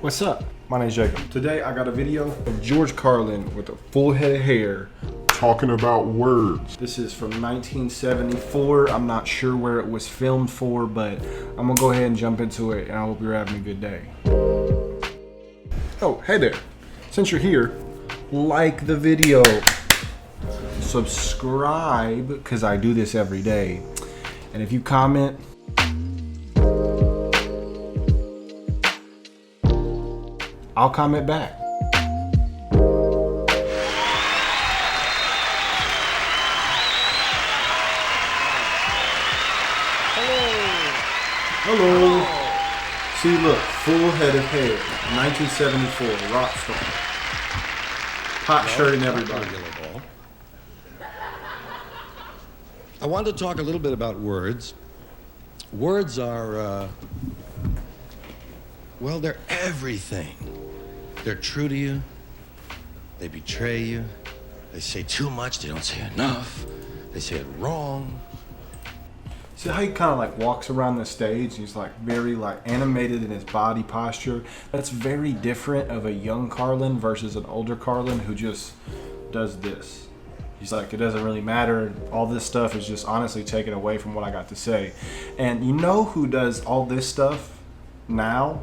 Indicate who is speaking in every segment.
Speaker 1: What's up? My name's Jacob. Today I got a video of George Carlin with a full head of hair
Speaker 2: talking about words.
Speaker 1: This is from 1974. I'm not sure where it was filmed for, but I'm gonna go ahead and jump into it, and I hope you're having a good day. Oh, hey there. Since you're here, like the video. Subscribe, because I do this every day. And if you comment, I'll comment back. Hello. See, look, full head of hair, 1974, rock star. Hot shirt and everybody.
Speaker 3: I wanted to talk a little bit about words. Words are, well, they're everything. They're true to you. They betray you. They say too much. They don't say enough. They say it wrong.
Speaker 1: See how he kind of like walks around the stage? He's like very like animated in his body posture. That's very different of a young Carlin versus an older Carlin who just does this. He's like, it doesn't really matter. All this stuff is just honestly taken away from what I got to say. And you know who does all this stuff now?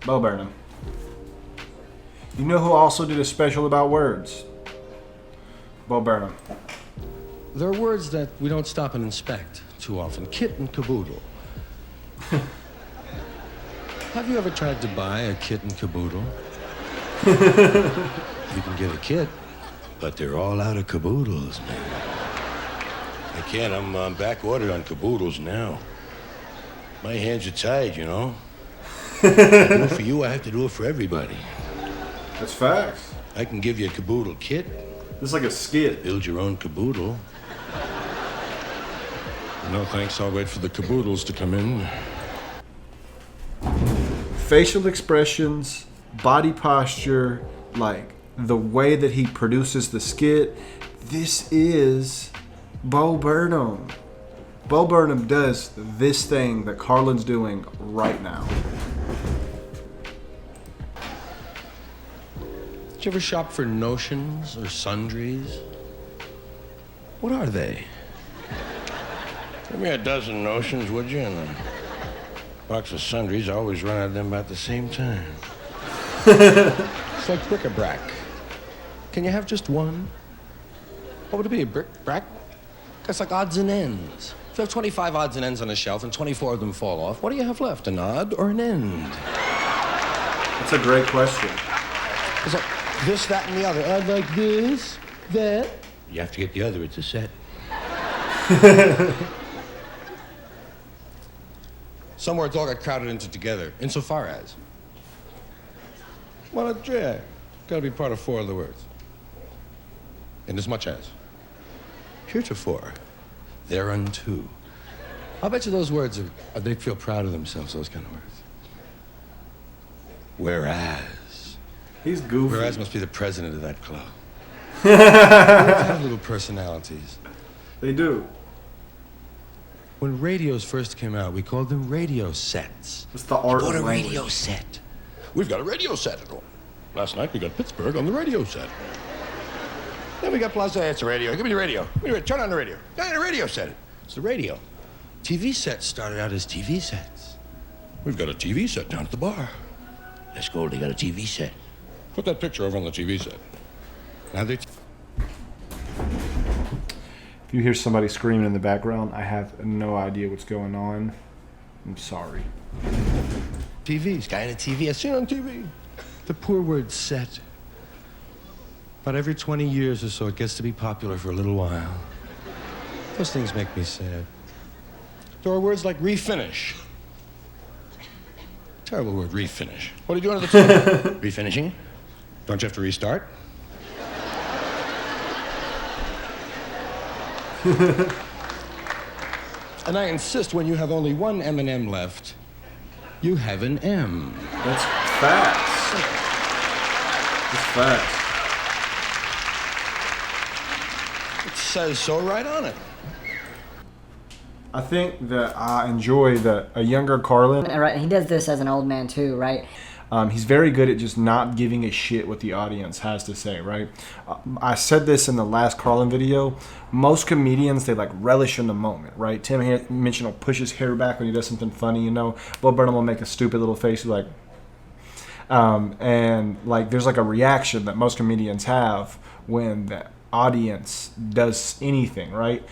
Speaker 1: Burnham. You know who also did a special about words? Burnham.
Speaker 3: There are words that we don't stop and inspect too often. Kit and caboodle. Have you ever tried to buy a kit and caboodle? You can get a kit, but they're all out of caboodles, man.
Speaker 4: I can't. I'm back ordered on caboodles now. My hands are tied, you know. I do it for you, I have to do it for everybody.
Speaker 1: That's facts.
Speaker 4: I can give you a caboodle kit.
Speaker 1: This is like a skit.
Speaker 4: Build your own caboodle.
Speaker 3: No thanks, I'll wait for the caboodles to come in.
Speaker 1: Facial expressions, body posture, like the way that he produces the skit. This is Burnham. Burnham does this thing that Carlin's doing right now.
Speaker 3: Did you ever shop for notions or sundries? What are they?
Speaker 4: Give me a dozen notions, would you? And a box of sundries. I always run out of them about the same time.
Speaker 3: It's like bric-a-brac. Can you have just one? What would it be, a bric-brac? That's like odds and ends. If you have 25 odds and ends on a shelf and 24 of them fall off, what do you have left, an odd or an end?
Speaker 1: That's a great question.
Speaker 3: It's like this, that, and the other. I'd like this, that.
Speaker 4: You have to get the other. It's a set.
Speaker 3: Some words all got crowded into together, insofar as. Well, yeah, gotta be part of four other words. In as much as. Heretofore, thereunto. I'll bet you those words are they feel proud of themselves, those kind of words. Whereas.
Speaker 1: He's goofy.
Speaker 3: Whereas must be the president of that club. They have little personalities.
Speaker 1: They do.
Speaker 3: When radios first came out, we called them radio sets.
Speaker 1: It's the art
Speaker 3: What
Speaker 1: of
Speaker 3: a
Speaker 1: language.
Speaker 3: radio set.
Speaker 4: We've got a radio set at home. Last night we got Pittsburgh on the radio set. Then we got Plaza. It's a radio. Give me the radio. Turn on the radio. Turn on the radio set. It's the radio.
Speaker 3: TV sets started out as TV sets.
Speaker 4: We've got a TV set down at the bar. Let's go. They got a TV set. Put that picture over on the TV set.
Speaker 3: Now they
Speaker 1: If you hear somebody screaming in the background, I have no idea what's going on. I'm sorry.
Speaker 3: TVs. Guy in a TV. I seen it on TV. The poor word set. But every 20 years or so, it gets to be popular for a little while. Those things make me sad. There are words like refinish. Terrible word, refinish.
Speaker 4: What are you doing at the top? Refinishing?
Speaker 3: Don't you have to restart? And I insist when you have only one M&M left, you have an M.
Speaker 1: That's facts. That's facts.
Speaker 3: It says so right on it.
Speaker 1: I think that I enjoy that a younger Carlin.
Speaker 5: And right, he does this as an old man too, right?
Speaker 1: He's very good at just not giving a shit what the audience has to say, right? I said this in the last Carlin video. Most comedians, they like relish in the moment, right? Tim mentioned he'll push his hair back when he does something funny, you know. Burnham will make a stupid little face, like, and like there's like a reaction that most comedians have when the audience does anything, right?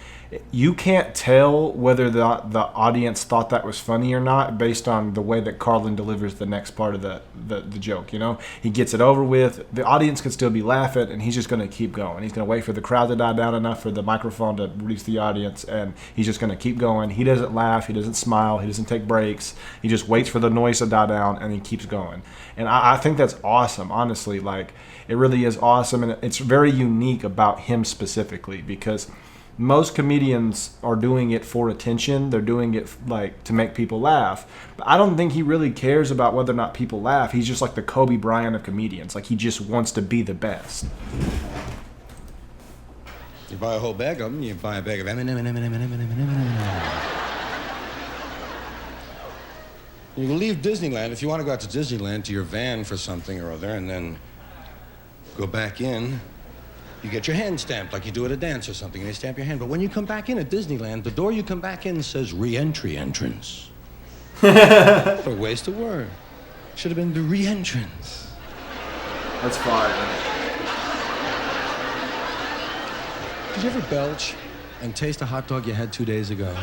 Speaker 1: You can't tell whether the audience thought that was funny or not based on the way that Carlin delivers the next part of the joke, you know? He gets it over with. The audience can still be laughing, and he's just going to keep going. He's going to wait for the crowd to die down enough for the microphone to reach the audience, and he's just going to keep going. He doesn't laugh. He doesn't smile. He doesn't take breaks. He just waits for the noise to die down, and he keeps going. And I think that's awesome, honestly. Like, it really is awesome, and it's very unique about him specifically because most comedians are doing it for attention. They're doing it like to make people laugh. But I don't think he really cares about whether or not people laugh. He's just like the Kobe Bryant of comedians. Like he just wants to be the best.
Speaker 3: You buy a whole bag of them, you buy a bag of M&M. You leave Disneyland, if you want to go out to Disneyland, to your van for something or other, and then go back in. You get your hand stamped like you do at a dance or something, and they stamp your hand. But when you come back in at Disneyland, the door you come back in says re-entry entrance. What a waste of word. Should have been the re-entrance.
Speaker 1: That's fire.
Speaker 3: Did you ever belch and taste a hot dog you had 2 days ago?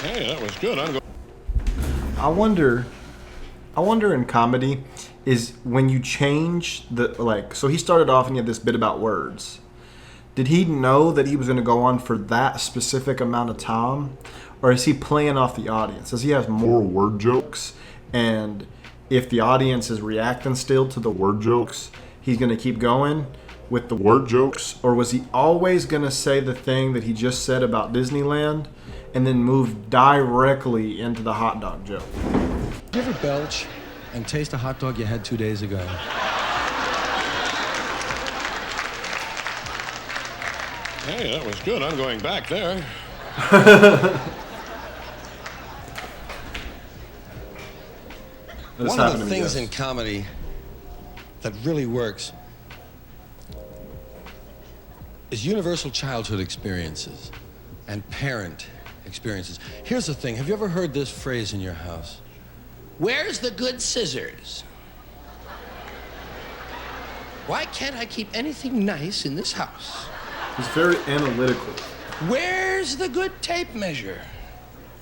Speaker 4: Hey, that was good. I'm going.
Speaker 1: I wonder in comedy is when you change the, like, so he started off and he had this bit about words. Did he know that he was going to go on for that specific amount of time? Or is he playing off the audience? Does he have more word jokes? And if the audience is reacting still to the word jokes, he's going to keep going with the word jokes? Or was he always going to say the thing that he just said about Disneyland and then move directly into the hot dog joke?
Speaker 3: Did you ever belch and taste a hot dog you had 2 days ago?
Speaker 4: Hey, that was good. I'm going back there.
Speaker 3: One of the things in comedy that really works is universal childhood experiences and parent experiences. Here's the thing. Have you ever heard this phrase in your house? Where's the good scissors? Why can't I keep anything nice in this house?
Speaker 1: He's very analytical.
Speaker 3: Where's the good tape measure?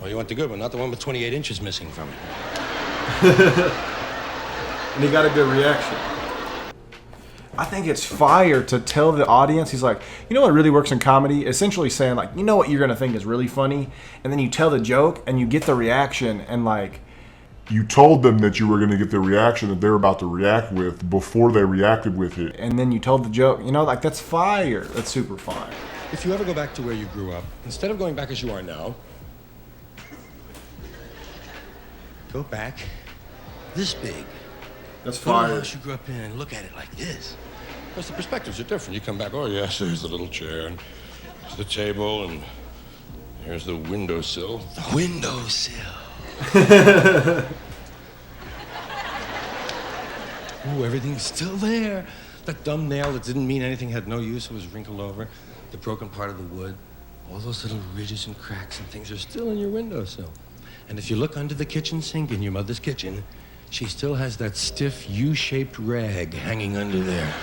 Speaker 3: Well, you want the good one, not the one with 28 inches missing from it.
Speaker 1: And he got a good reaction. I think it's fire to tell the audience. He's like, you know what really works in comedy? Essentially saying, like, you know what you're going to think is really funny? And then you tell the joke and you get the reaction and, like,
Speaker 2: You told them that you were going to get the reaction that they're about to react with before they reacted with it.
Speaker 1: and then you told the joke. You know, like, that's fire. That's super fire.
Speaker 3: If you ever go back to where you grew up, instead of going back as you are now, go back this big.
Speaker 1: That's
Speaker 3: Go to the
Speaker 1: fire.
Speaker 3: house you grew up in and look at it like this.
Speaker 4: Because the perspectives are different. You come back, oh, yes, there's the little chair, and there's the table, and here's the windowsill.
Speaker 3: The windowsill. Ooh, everything's still there. That dumb nail that didn't mean anything, had no use, it was wrinkled over. The broken part of the wood. All those little ridges and cracks and things are still in your windowsill. And if you look under the kitchen sink in your mother's kitchen, she still has that stiff U-shaped rag hanging under there.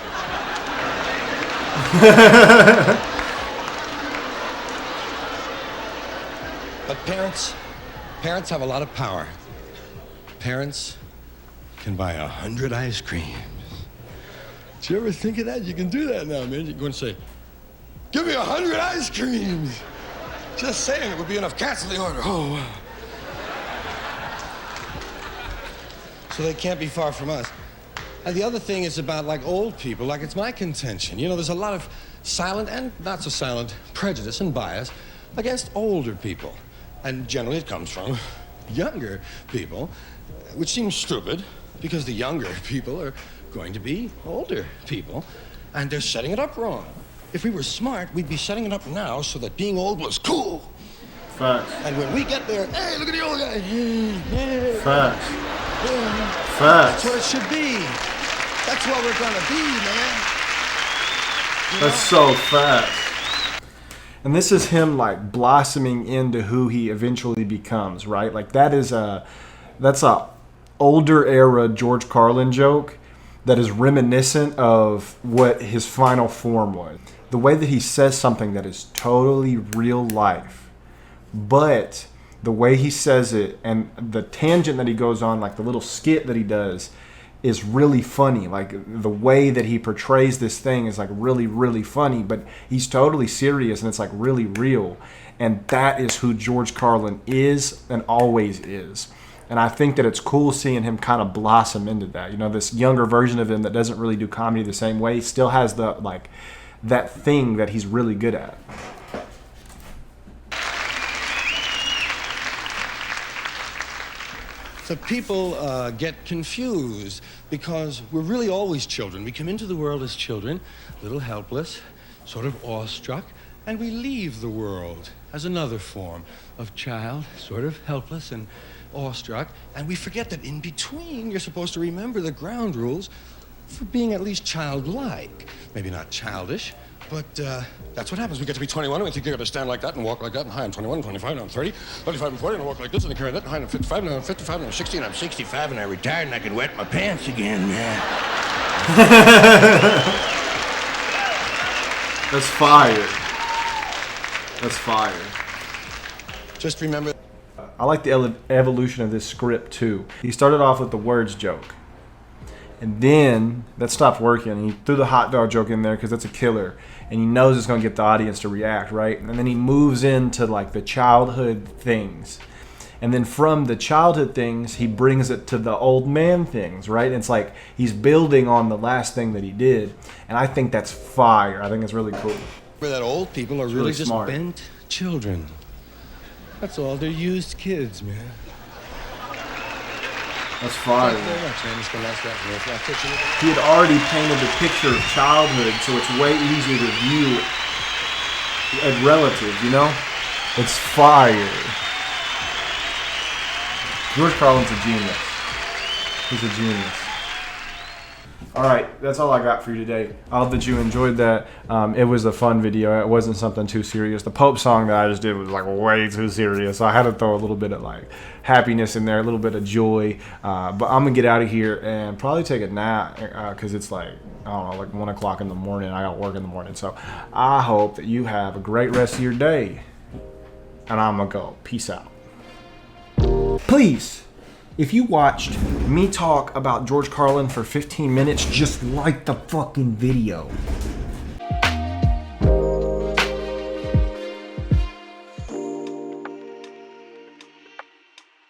Speaker 3: But parents have a lot of power. Parents can buy 100 ice creams. Did you ever think of that? You can do that now, man. You can go and say, give me 100 ice creams. Just saying it would be enough. Cancel the order. Oh, wow. So they can't be far from us. And the other thing is about, like, old people. Like, it's my contention. You know, there's a lot of silent and not so silent prejudice and bias against older people. And generally it comes from younger people, which seems stupid because the younger people are going to be older people, and they're setting it up wrong.
Speaker 4: If we were smart, we'd be setting it up now so that being old was cool.
Speaker 1: Facts.
Speaker 4: And when we get there, hey, look at the old guy.
Speaker 1: Facts.
Speaker 4: That's
Speaker 1: Facts.
Speaker 4: what it should be. That's what we're gonna be, man.
Speaker 1: That's so fast. And this is him like blossoming into who he eventually becomes, right? Like that's a older era George Carlin joke that is reminiscent of what his final form was. The way that he says something that is totally real life, but the way he says it and the tangent that he goes on, like the little skit that he does, is really funny. Like the way that he portrays this thing is like really, really funny, but he's totally serious and it's like really real. And that is who George Carlin is and always is. And I think that it's cool seeing him kind of blossom into that. You know, this younger version of him that doesn't really do comedy the same way still has the like that thing that he's really good at.
Speaker 3: So people get confused because we're really always children. We come into the world as children, a little helpless, sort of awestruck, and we leave the world as another form of child, sort of helpless and awestruck, and we forget that in between you're supposed to remember the ground rules for being at least childlike. Maybe not childish, but that's what happens. We get to be 21 and we think you got to stand like that and walk like that, and hi, I'm 21, 25, now I'm 30, 35 and 40, and I walk like this, and I carry that, and hi, I'm 55, now I'm 55, and I'm 60, and I'm 65, and I retired, and I can wet my pants again.
Speaker 1: That's fire. That's fire.
Speaker 3: Just remember.
Speaker 1: I like the evolution of this script too. He started off with the words joke. And then that stopped working. And he threw the hot dog joke in there because that's a killer. And he knows it's going to get the audience to react, right? And then he moves into like the childhood things. And then from the childhood things, he brings it to the old man things, right? And it's like he's building on the last thing that he did. And I think that's fire. I think it's really cool.
Speaker 3: That old people are
Speaker 1: It's
Speaker 3: really
Speaker 1: really
Speaker 3: just
Speaker 1: smart.
Speaker 3: bent children. That's all. They're used kids, man.
Speaker 1: That's fire.
Speaker 3: Thank you very much, man. It's the last rap for me. If I catch you-
Speaker 1: He had already painted the picture of childhood, so it's way easier to view a relative, you know? It's fire. George Carlin's a genius. He's a genius. All right, that's all I got for you today. I hope that you enjoyed that. It was a fun video. It wasn't something too serious. The Pope song that I just did was like way too serious. So I had to throw a little bit of like happiness in there, a little bit of joy. But I'm gonna get out of here and probably take a nap because it's like, I don't know, like 1 o'clock in the morning. I got work in the morning. So I hope that you have a great rest of your day. And I'm gonna go. Peace out. Please, if you watched me talk about George Carlin for 15 minutes, just like the fucking video.